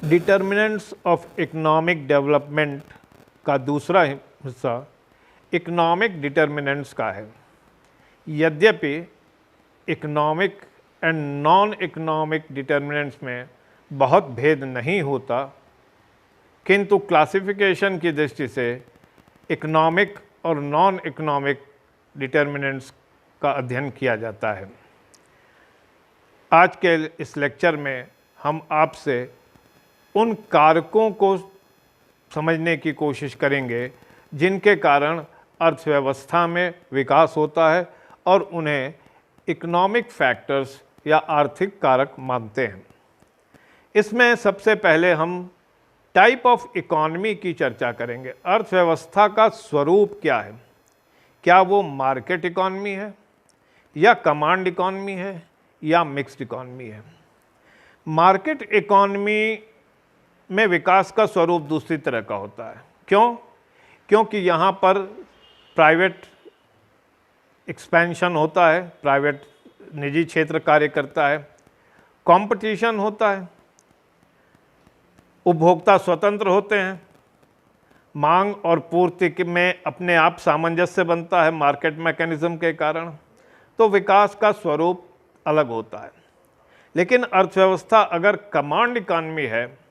Determinants of economic development का दूसरा हिस्सा इकोनॉमिक डिटर्मिनेंट्स का है। यद्यपि economic and non economic determinants में बहुत भेद नहीं होता, किंतु क्लासिफिकेशन की दृष्टि से इकोनॉमिक और नॉन इकोनॉमिक डिटर्मिनेंट्स का अध्ययन किया जाता है। आज के इस लेक्चर में हम आपसे उन कारकों को समझने की कोशिश करेंगे जिनके कारण अर्थव्यवस्था में विकास होता है और उन्हें इकोनॉमिक फैक्टर्स या आर्थिक कारक मानते हैं। इसमें सबसे पहले हम टाइप ऑफ इकोनॉमी की चर्चा करेंगे। अर्थव्यवस्था का स्वरूप क्या है? क्या वो मार्केट इकोनॉमी है या कमांड इकोनॉमी है या मिक्स्ड इकोनॉमी है? मार्केट इकोनॉमी में विकास का स्वरूप दूसरी तरह का होता है। क्यों? क्योंकि यहाँ पर प्राइवेट एक्सपेंशन होता है, प्राइवेट निजी क्षेत्र कार्य करता है, कंपटीशन होता है, उपभोक्ता स्वतंत्र होते हैं, मांग और पूर्ति में अपने आप सामंजस्य बनता है मार्केट मैकेनिज्म के कारण। तो विकास का स्वरूप अलग होता है। लेकिन अर्थव्यवस्था अगर कमांड इकोनॉमी है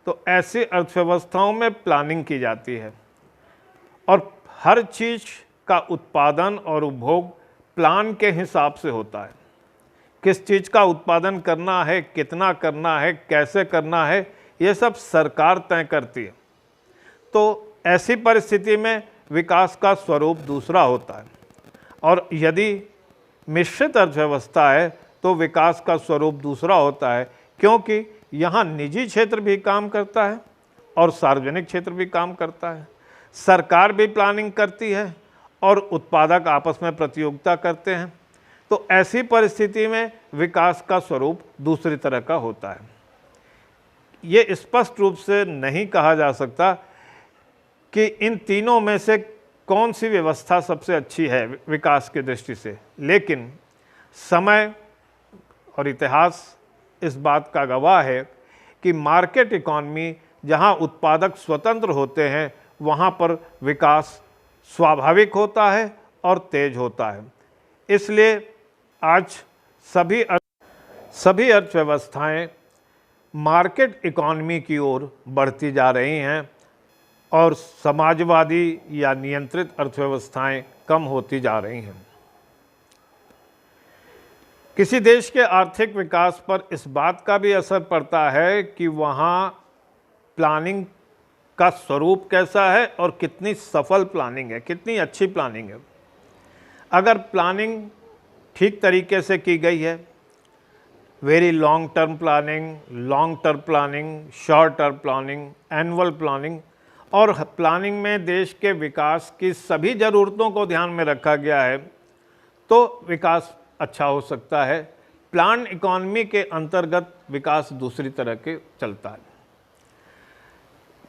तो ऐसी अर्थव्यवस्थाओं में प्लानिंग की जाती है और हर चीज़ का उत्पादन और उपभोग प्लान के हिसाब से होता है। किस चीज़ का उत्पादन करना है, कितना करना है, कैसे करना है, ये सब सरकार तय करती है। तो ऐसी परिस्थिति में विकास का स्वरूप दूसरा होता है। और यदि मिश्रित अर्थव्यवस्था है तो विकास का स्वरूप दूसरा होता है, क्योंकि यहाँ निजी क्षेत्र भी काम करता है और सार्वजनिक क्षेत्र भी काम करता है। सरकार भी प्लानिंग करती है और उत्पादक आपस में प्रतियोगिता करते हैं। तो ऐसी परिस्थिति में विकास का स्वरूप दूसरी तरह का होता है। ये स्पष्ट रूप से नहीं कहा जा सकता कि इन तीनों में से कौन सी व्यवस्था सबसे अच्छी है विकास की दृष्टि से, लेकिन समय और इतिहास इस बात का गवाह है कि मार्केट इकोनॉमी जहां उत्पादक स्वतंत्र होते हैं वहां पर विकास स्वाभाविक होता है और तेज होता है। इसलिए आज सभी अर्थव्यवस्थाएं मार्केट इकोनॉमी की ओर बढ़ती जा रही हैं और समाजवादी या नियंत्रित अर्थव्यवस्थाएं कम होती जा रही हैं। किसी देश के आर्थिक विकास पर इस बात का भी असर पड़ता है कि वहाँ प्लानिंग का स्वरूप कैसा है और कितनी सफल प्लानिंग है, कितनी अच्छी प्लानिंग है। अगर प्लानिंग ठीक तरीके से की गई है, very long term planning, short term planning, annual planning, और प्लानिंग में देश के विकास की सभी ज़रूरतों को ध्यान में रखा गया है, तो विकास अच्छा हो सकता है। प्लान इकोनॉमी के अंतर्गत विकास दूसरी तरह के चलता है।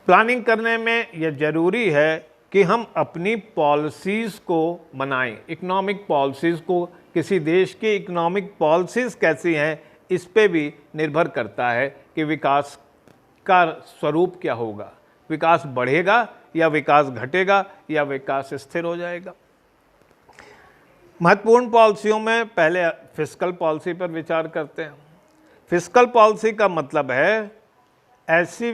प्लानिंग करने में यह ज़रूरी है कि हम अपनी पॉलिसीज़ को बनाएं। इकोनॉमिक पॉलिसीज़ को, किसी देश की इकोनॉमिक पॉलिसीज़ कैसी हैं, इस पे भी निर्भर करता है कि विकास का स्वरूप क्या होगा। विकास बढ़ेगा या विकास घटेगा या विकास स्थिर हो जाएगा। महत्वपूर्ण पॉलिसियों में पहले फिस्कल पॉलिसी पर विचार करते हैं। फिस्कल पॉलिसी का मतलब है ऐसी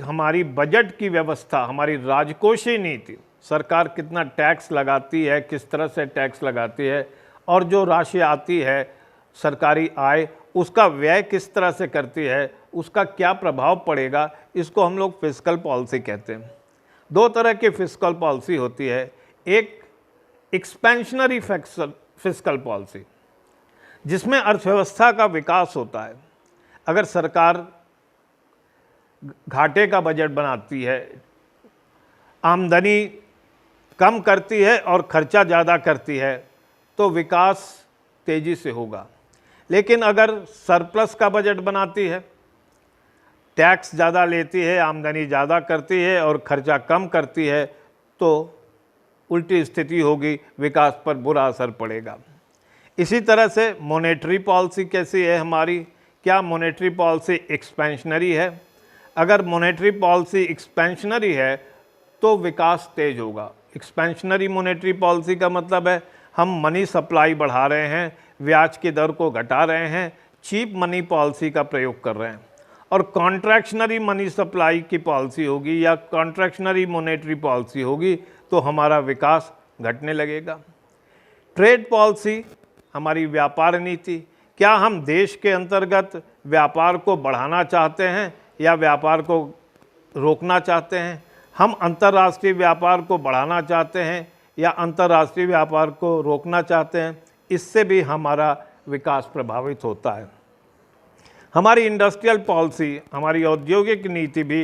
हमारी बजट की व्यवस्था, हमारी राजकोषीय नीति, सरकार कितना टैक्स लगाती है, किस तरह से टैक्स लगाती है, और जो राशि आती है सरकारी आय, उसका व्यय किस तरह से करती है, उसका क्या प्रभाव पड़ेगा, इसको हम लोग फिस्कल पॉलिसी कहते हैं। दो तरह की फिस्कल पॉलिसी होती है। एक एक्सपेंशनरी फिस्कल पॉलिसी, जिसमें अर्थव्यवस्था का विकास होता है। अगर सरकार घाटे का बजट बनाती है, आमदनी कम करती है और खर्चा ज़्यादा करती है, तो विकास तेज़ी से होगा। लेकिन अगर सरप्लस का बजट बनाती है, टैक्स ज़्यादा लेती है, आमदनी ज़्यादा करती है और खर्चा कम करती है, तो उल्टी स्थिति होगी, विकास पर बुरा असर पड़ेगा। इसी तरह से मॉनेटरी पॉलिसी कैसी है हमारी? क्या मॉनेटरी पॉलिसी एक्सपेंशनरी है? अगर मॉनेटरी पॉलिसी एक्सपेंशनरी है तो विकास तेज होगा। एक्सपेंशनरी मॉनेटरी पॉलिसी का मतलब है हम मनी सप्लाई बढ़ा रहे हैं, ब्याज की दर को घटा रहे हैं, चीप मनी पॉलिसी का प्रयोग कर रहे हैं। और कॉन्ट्रैक्शनरी मनी सप्लाई की पॉलिसी होगी या कॉन्ट्रैक्शनरी मॉनेटरी पॉलिसी होगी तो हमारा विकास घटने लगेगा। ट्रेड पॉलिसी हमारी व्यापार नीति, क्या हम देश के अंतर्गत व्यापार को बढ़ाना चाहते हैं या व्यापार को रोकना चाहते हैं? हम अंतर्राष्ट्रीय व्यापार को बढ़ाना चाहते हैं या अंतर्राष्ट्रीय व्यापार को रोकना चाहते हैं? इससे भी हमारा विकास प्रभावित होता है। हमारी इंडस्ट्रियल पॉलिसी, हमारी औद्योगिक नीति भी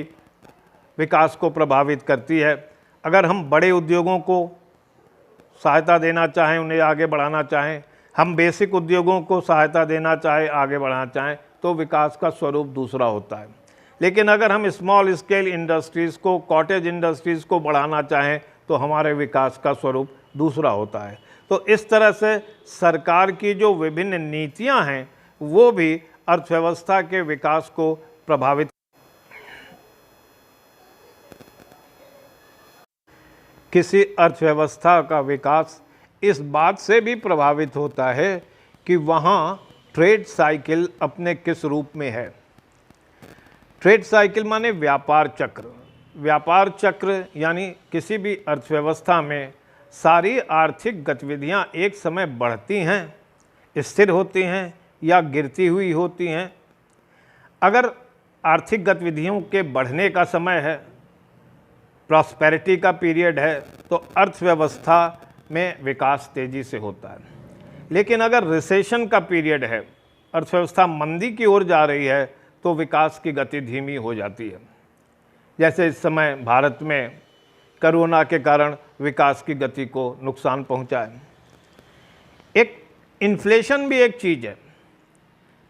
विकास को प्रभावित करती है। अगर हम बड़े उद्योगों को सहायता देना चाहें, उन्हें आगे बढ़ाना चाहें, हम बेसिक उद्योगों को सहायता देना चाहें, आगे बढ़ाना चाहें, तो विकास का स्वरूप दूसरा होता है। लेकिन अगर हम स्मॉल स्केल इंडस्ट्रीज़ को, कॉटेज इंडस्ट्रीज़ को बढ़ाना चाहें तो हमारे विकास का स्वरूप दूसरा होता है। तो इस तरह से सरकार की जो विभिन्न नीतियां हैं वो भी अर्थव्यवस्था के विकास को प्रभावित। किसी अर्थव्यवस्था का विकास इस बात से भी प्रभावित होता है कि वहाँ ट्रेड साइकिल अपने किस रूप में है। ट्रेड साइकिल माने व्यापार चक्र। व्यापार चक्र यानी किसी भी अर्थव्यवस्था में सारी आर्थिक गतिविधियां एक समय बढ़ती हैं, स्थिर होती हैं या गिरती हुई होती हैं। अगर आर्थिक गतिविधियों के बढ़ने का समय है, प्रॉस्पेरिटी का पीरियड है, तो अर्थव्यवस्था में विकास तेज़ी से होता है। लेकिन अगर रिसेशन का पीरियड है, अर्थव्यवस्था मंदी की ओर जा रही है, तो विकास की गति धीमी हो जाती है। जैसे इस समय भारत में कोरोना के कारण विकास की गति को नुकसान पहुंचा है। एक इन्फ्लेशन भी एक चीज़ है,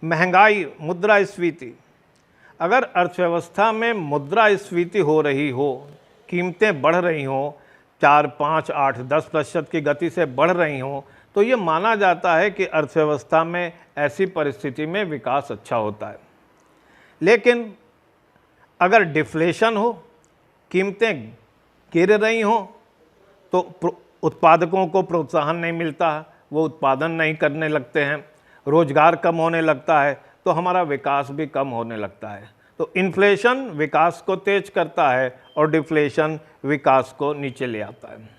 महंगाई, मुद्रास्फीति। अगर अर्थव्यवस्था में मुद्रास्फीति हो रही हो, कीमतें बढ़ रही हों, 4, 5, 8, 10% की गति से बढ़ रही हों, तो ये माना जाता है कि अर्थव्यवस्था में ऐसी परिस्थिति में विकास अच्छा होता है। लेकिन अगर डिफ्लेशन हो, कीमतें गिर रही हों, तो उत्पादकों को प्रोत्साहन नहीं मिलता है, वो उत्पादन नहीं करने लगते हैं, रोजगार कम होने लगता है, तो हमारा विकास भी कम होने लगता है। तो इन्फ्लेशन विकास को तेज करता है और डिफ्लेशन विकास को नीचे ले आता है।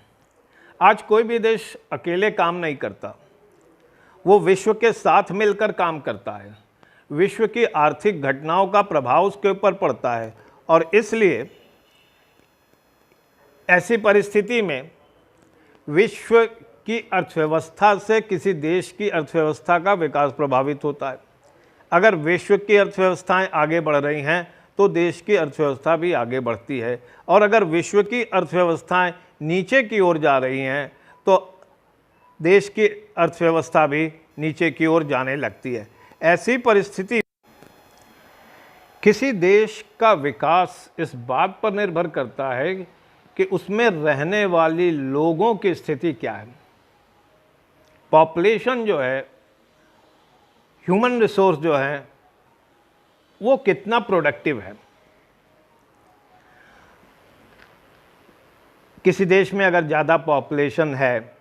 आज कोई भी देश अकेले काम नहीं करता, वो विश्व के साथ मिलकर काम करता है। विश्व की आर्थिक घटनाओं का प्रभाव उसके ऊपर पड़ता है और इसलिए ऐसी परिस्थिति में विश्व की अर्थव्यवस्था से किसी देश की अर्थव्यवस्था का विकास प्रभावित होता है। अगर विश्व की अर्थव्यवस्थाएं आगे बढ़ रही हैं तो देश की अर्थव्यवस्था भी आगे बढ़ती है, और अगर विश्व की अर्थव्यवस्थाएं नीचे की ओर जा रही हैं तो देश की अर्थव्यवस्था भी नीचे की ओर जाने लगती है। ऐसी परिस्थिति किसी देश का विकास इस बात पर निर्भर करता है कि उसमें रहने वाली लोगों की स्थिति क्या है। पॉपुलेशन जो है, ह्यूमन रिसोर्स जो है, वो कितना प्रोडक्टिव है। किसी देश में अगर ज़्यादा पॉपुलेशन है,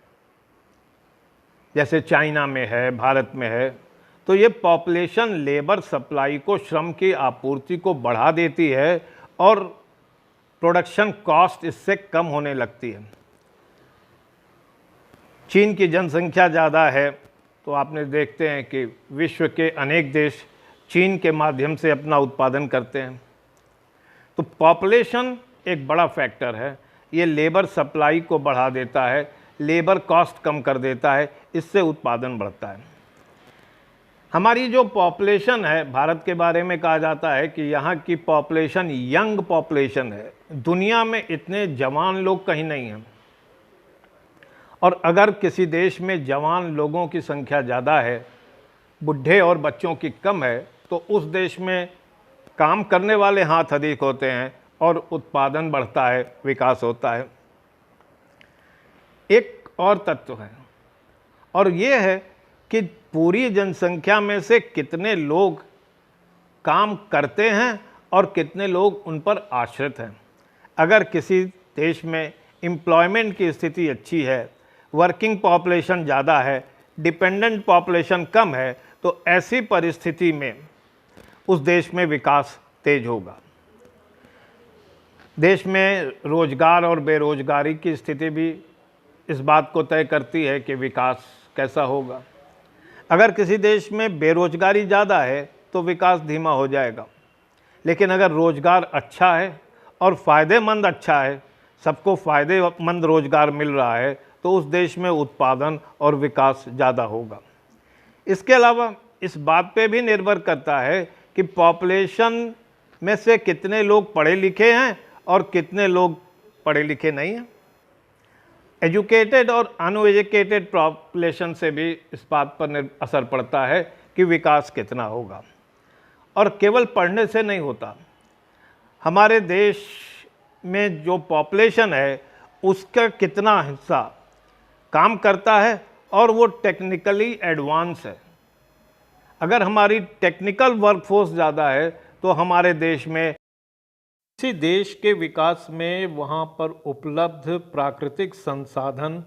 जैसे चाइना में है, भारत में है, तो ये पॉपुलेशन लेबर सप्लाई को, श्रम की आपूर्ति को बढ़ा देती है और प्रोडक्शन कॉस्ट इससे कम होने लगती है। चीन की जनसंख्या ज़्यादा है तो आपने देखते हैं कि विश्व के अनेक देश चीन के माध्यम से अपना उत्पादन करते हैं। तो पॉपुलेशन एक बड़ा फैक्टर है, ये लेबर सप्लाई को बढ़ा देता है, लेबर कॉस्ट कम कर देता है, इससे उत्पादन बढ़ता है। हमारी जो पॉपुलेशन है, भारत के बारे में कहा जाता है कि यहाँ की पॉपुलेशन यंग पॉपुलेशन है। दुनिया में इतने जवान लोग कहीं नहीं हैं, और अगर किसी देश में जवान लोगों की संख्या ज़्यादा है, बुढ़े और बच्चों की कम है, तो उस देश में काम करने वाले हाथ अधिक होते हैं और उत्पादन बढ़ता है, विकास होता है। एक और तत्व है, और ये है कि पूरी जनसंख्या में से कितने लोग काम करते हैं और कितने लोग उन पर आश्रित हैं। अगर किसी देश में एम्प्लॉयमेंट की स्थिति अच्छी है, वर्किंग पॉपुलेशन ज़्यादा है, डिपेंडेंट पॉपुलेशन कम है, तो ऐसी परिस्थिति में उस देश में विकास तेज होगा। देश में रोजगार और बेरोजगारी की स्थिति भी इस बात को तय करती है कि विकास कैसा होगा। अगर किसी देश में बेरोजगारी ज़्यादा है तो विकास धीमा हो जाएगा, लेकिन अगर रोजगार अच्छा है और फ़ायदेमंद अच्छा है, सबको फ़ायदेमंद रोजगार मिल रहा है, तो उस देश में उत्पादन और विकास ज़्यादा होगा। इसके अलावा इस बात पे भी निर्भर करता है कि पॉपुलेशन में से कितने लोग पढ़े लिखे हैं और कितने लोग पढ़े लिखे नहीं हैं। एजुकेटेड और अनएजुकेटेड पॉपुलेशन से भी इस बात पर असर पड़ता है कि विकास कितना होगा। और केवल पढ़ने से नहीं होता, हमारे देश में जो पॉपुलेशन है उसका कितना हिस्सा काम करता है और वो टेक्निकली एडवांस है। अगर हमारी टेक्निकल वर्कफोर्स ज़्यादा है तो हमारे देश में, किसी देश के विकास में वहाँ पर उपलब्ध प्राकृतिक संसाधन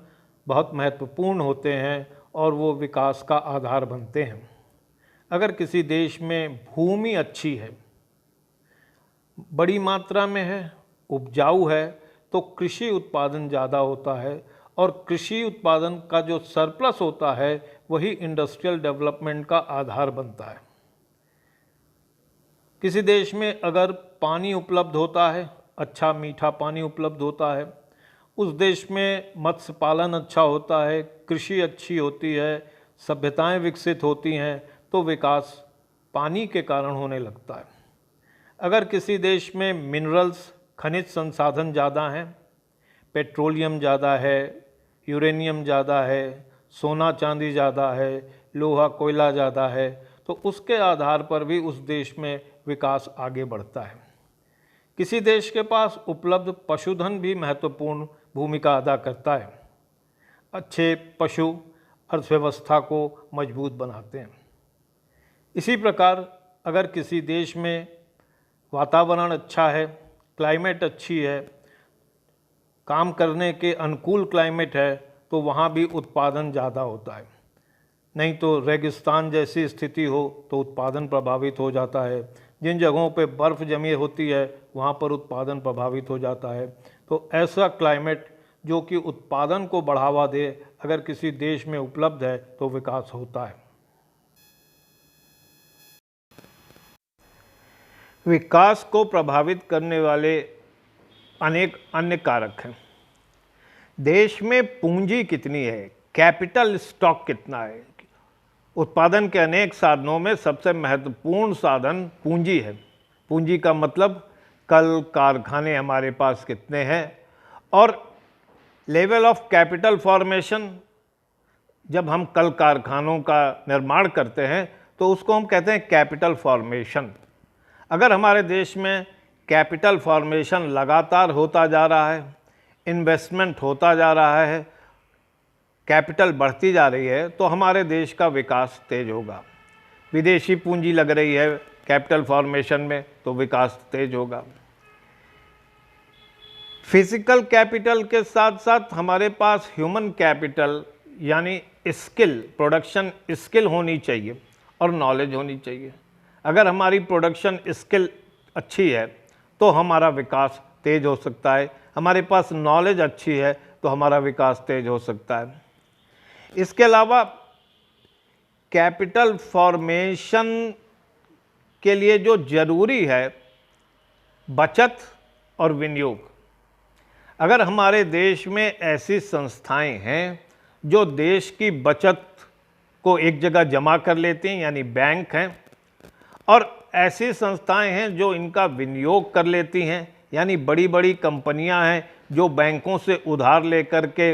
बहुत महत्वपूर्ण होते हैं और वो विकास का आधार बनते हैं। अगर किसी देश में भूमि अच्छी है, बड़ी मात्रा में है, उपजाऊ है, तो कृषि उत्पादन ज़्यादा होता है और कृषि उत्पादन का जो सरप्लस होता है वही इंडस्ट्रियल डेवलपमेंट का आधार बनता है। किसी देश में अगर पानी उपलब्ध होता है, अच्छा मीठा पानी उपलब्ध होता है, उस देश में मत्स्य पालन अच्छा होता है, कृषि अच्छी होती है, सभ्यताएं विकसित होती हैं, तो विकास पानी के कारण होने लगता है। अगर किसी देश में मिनरल्स खनिज संसाधन ज़्यादा हैं, पेट्रोलियम ज़्यादा है, यूरेनियम ज़्यादा है, सोना चांदी ज़्यादा है, लोहा कोयला ज़्यादा है, तो उसके आधार पर भी उस देश में विकास आगे बढ़ता है। किसी देश के पास उपलब्ध पशुधन भी महत्वपूर्ण भूमिका अदा करता है। अच्छे पशु अर्थव्यवस्था को मजबूत बनाते हैं। इसी प्रकार अगर किसी देश में वातावरण अच्छा है, क्लाइमेट अच्छी है, काम करने के अनुकूल क्लाइमेट है, तो वहाँ भी उत्पादन ज़्यादा होता है। नहीं तो रेगिस्तान जैसी स्थिति हो तो उत्पादन प्रभावित हो जाता है। जिन जगहों पे बर्फ़ जमी होती है वहाँ पर उत्पादन प्रभावित हो जाता है। तो ऐसा क्लाइमेट जो कि उत्पादन को बढ़ावा दे, अगर किसी देश में उपलब्ध है तो विकास होता है। विकास को प्रभावित करने वाले अनेक अन्य कारक हैं। देश में पूंजी कितनी है, कैपिटल स्टॉक कितना है। उत्पादन के अनेक साधनों में सबसे महत्वपूर्ण साधन पूंजी है। पूंजी का मतलब कल कारखाने हमारे पास कितने हैं, और लेवल ऑफ कैपिटल फॉर्मेशन, जब हम कल कारखानों का निर्माण करते हैं तो उसको हम कहते हैं कैपिटल फॉर्मेशन। अगर हमारे देश में कैपिटल फॉर्मेशन लगातार होता जा रहा है, इन्वेस्टमेंट होता जा रहा है, कैपिटल बढ़ती जा रही है, तो हमारे देश का विकास तेज होगा। विदेशी पूंजी लग रही है कैपिटल फॉर्मेशन में तो विकास तेज होगा। फिजिकल कैपिटल के साथ साथ हमारे पास ह्यूमन कैपिटल यानी स्किल, प्रोडक्शन स्किल होनी चाहिए और नॉलेज होनी चाहिए। अगर हमारी प्रोडक्शन स्किल अच्छी है तो हमारा विकास तेज हो सकता है। हमारे पास नॉलेज अच्छी है तो हमारा विकास तेज हो सकता है। इसके अलावा कैपिटल फॉर्मेशन के लिए जो जरूरी है बचत और विनियोग। अगर हमारे देश में ऐसी संस्थाएं हैं जो देश की बचत को एक जगह जमा कर लेती हैं यानी बैंक हैं, और ऐसी संस्थाएं हैं जो इनका विनियोग कर लेती हैं यानी बड़ी बड़ी कंपनियां हैं जो बैंकों से उधार लेकर के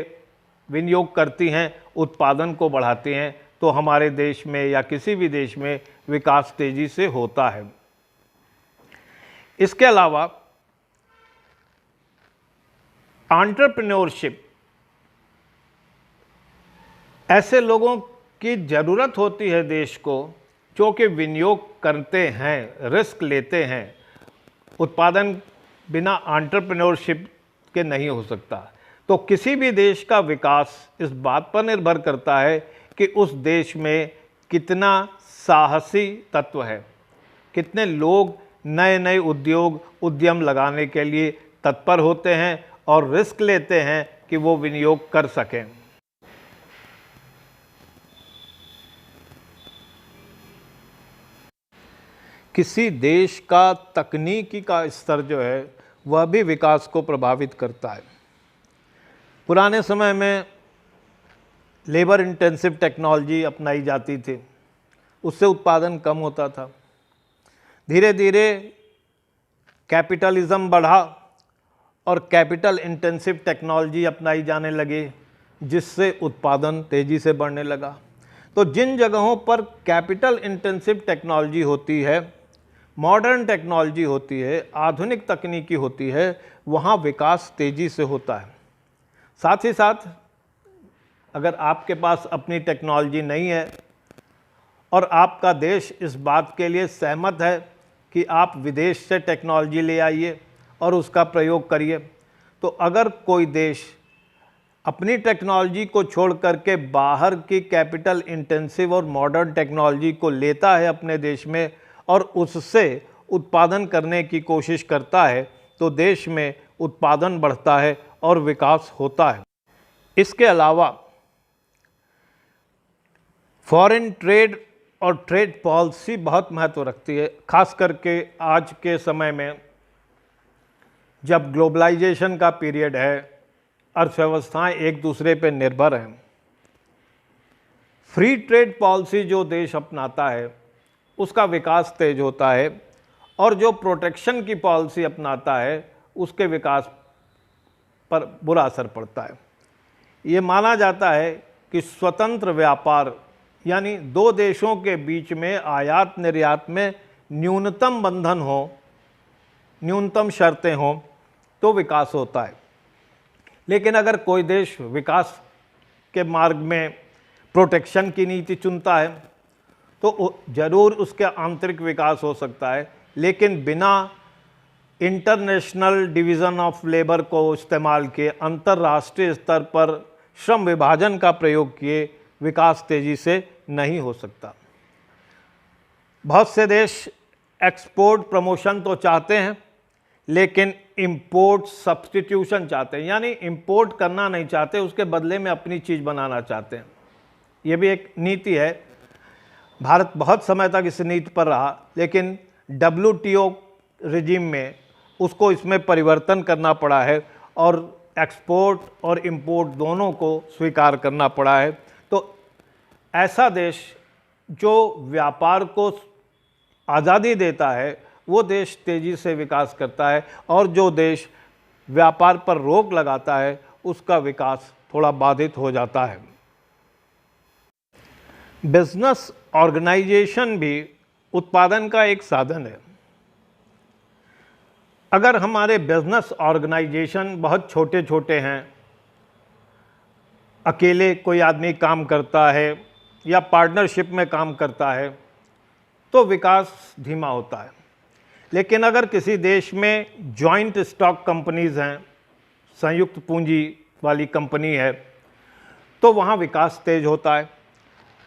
विनियोग करती हैं, उत्पादन को बढ़ाती हैं, तो हमारे देश में या किसी भी देश में विकास तेजी से होता है। इसके अलावा एंटरप्रेन्योरशिप, ऐसे लोगों की ज़रूरत होती है देश को जो कि विनियोग करते हैं, रिस्क लेते हैं, उत्पादन बिना एंटरप्रेन्योरशिप के नहीं हो सकता। तो किसी भी देश का विकास इस बात पर निर्भर करता है कि उस देश में कितना साहसी तत्व है, कितने लोग नए नए उद्यम लगाने के लिए तत्पर होते हैं और रिस्क लेते हैं कि वो विनियोग कर सकें। किसी देश का तकनीकी का स्तर जो है वह भी विकास को प्रभावित करता है। पुराने समय में लेबर इंटेंसिव टेक्नोलॉजी अपनाई जाती थी, उससे उत्पादन कम होता था। धीरे धीरे कैपिटलिज्म बढ़ा और कैपिटल इंटेंसिव टेक्नोलॉजी अपनाई जाने लगी, जिससे उत्पादन तेज़ी से बढ़ने लगा। तो जिन जगहों पर कैपिटल इंटेंसिव टेक्नोलॉजी होती है, मॉडर्न टेक्नोलॉजी होती है, आधुनिक तकनीकी होती है, वहाँ विकास तेज़ी से होता है। साथ ही साथ अगर आपके पास अपनी टेक्नोलॉजी नहीं है और आपका देश इस बात के लिए सहमत है कि आप विदेश से टेक्नोलॉजी ले आइए और उसका प्रयोग करिए, तो अगर कोई देश अपनी टेक्नोलॉजी को छोड़ करके बाहर की कैपिटल इंटेंसिव और मॉडर्न टेक्नोलॉजी को लेता है अपने देश में और उससे उत्पादन करने की कोशिश करता है, तो देश में उत्पादन बढ़ता है और विकास होता है। इसके अलावा फॉरेन ट्रेड और ट्रेड पॉलिसी बहुत महत्व रखती है, खास करके आज के समय में जब ग्लोबलाइजेशन का पीरियड है, अर्थव्यवस्थाएं एक दूसरे पर निर्भर हैं। फ्री ट्रेड पॉलिसी जो देश अपनाता है उसका विकास तेज होता है और जो प्रोटेक्शन की पॉलिसी अपनाता है उसके विकास पर बुरा असर पड़ता है। ये माना जाता है कि स्वतंत्र व्यापार यानी दो देशों के बीच में आयात निर्यात में न्यूनतम बंधन हो, न्यूनतम शर्तें हों तो विकास होता है। लेकिन अगर कोई देश विकास के मार्ग में प्रोटेक्शन की नीति चुनता है तो ज़रूर उसके आंतरिक विकास हो सकता है, लेकिन बिना इंटरनेशनल डिवीज़न ऑफ लेबर को इस्तेमाल किए, अंतर्राष्ट्रीय स्तर पर श्रम विभाजन का प्रयोग किए विकास तेज़ी से नहीं हो सकता। बहुत से देश एक्सपोर्ट प्रमोशन तो चाहते हैं, लेकिन इंपोर्ट सब्स्टिट्यूशन चाहते हैं, यानी इंपोर्ट करना नहीं चाहते, उसके बदले में अपनी चीज़ बनाना चाहते हैं। ये भी एक नीति है। भारत बहुत समय तक इस नीति पर रहा, लेकिन WTO रिजीम में उसको इसमें परिवर्तन करना पड़ा है और एक्सपोर्ट और इंपोर्ट दोनों को स्वीकार करना पड़ा है। तो ऐसा देश जो व्यापार को आज़ादी देता है वो देश तेज़ी से विकास करता है, और जो देश व्यापार पर रोक लगाता है उसका विकास थोड़ा बाधित हो जाता है। बिजनेस ऑर्गेनाइजेशन भी उत्पादन का एक साधन है। अगर हमारे बिजनेस ऑर्गेनाइजेशन बहुत छोटे छोटे हैं, अकेले कोई आदमी काम करता है या पार्टनरशिप में काम करता है, तो विकास धीमा होता है। लेकिन अगर किसी देश में जॉइंट स्टॉक कंपनीज़ हैं, संयुक्त पूंजी वाली कंपनी है, तो वहाँ विकास तेज होता है।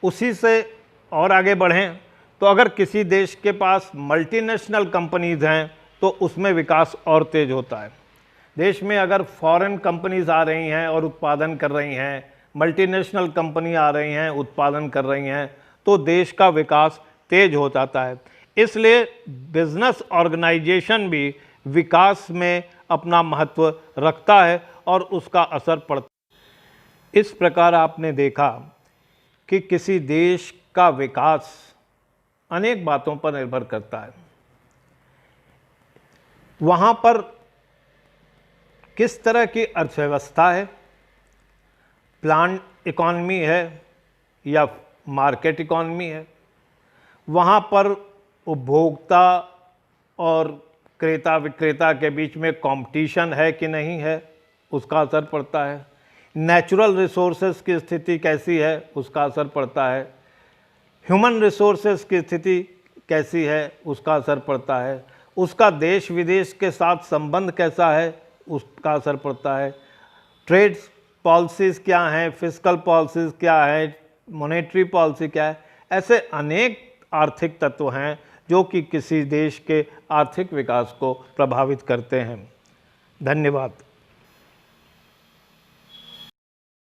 उसी से और आगे बढ़ें तो अगर किसी देश के पास मल्टीनेशनल कंपनीज़ हैं तो उसमें विकास और तेज होता है। देश में अगर फॉरेन कंपनीज़ आ रही हैं और उत्पादन कर रही हैं, मल्टीनेशनल कंपनी आ रही हैं, उत्पादन कर रही हैं, तो देश का विकास तेज हो जाता है। इसलिए बिजनेस ऑर्गेनाइजेशन भी विकास में अपना महत्व रखता है और उसका असर पड़ता है। इस प्रकार आपने देखा कि किसी देश का विकास अनेक बातों पर निर्भर करता है। वहाँ पर किस तरह की अर्थव्यवस्था है, प्लान इकॉनमी है या मार्केट इकॉनमी है, वहाँ पर उपभोक्ता और क्रेता विक्रेता के बीच में कंपटीशन है कि नहीं है, उसका असर पड़ता है। नेचुरल रिसोर्सेज की स्थिति कैसी है, उसका असर पड़ता है। ह्यूमन रिसोर्सेज की स्थिति कैसी है, उसका असर पड़ता है। उसका देश विदेश के साथ संबंध कैसा है, उसका असर पड़ता है। ट्रेड पॉलिसीज़ क्या हैं, फिस्कल पॉलिसीज़ क्या है, मॉनेटरी पॉलिसी क्या है, ऐसे अनेक आर्थिक तत्व हैं जो कि किसी देश के आर्थिक विकास को प्रभावित करते हैं। धन्यवाद।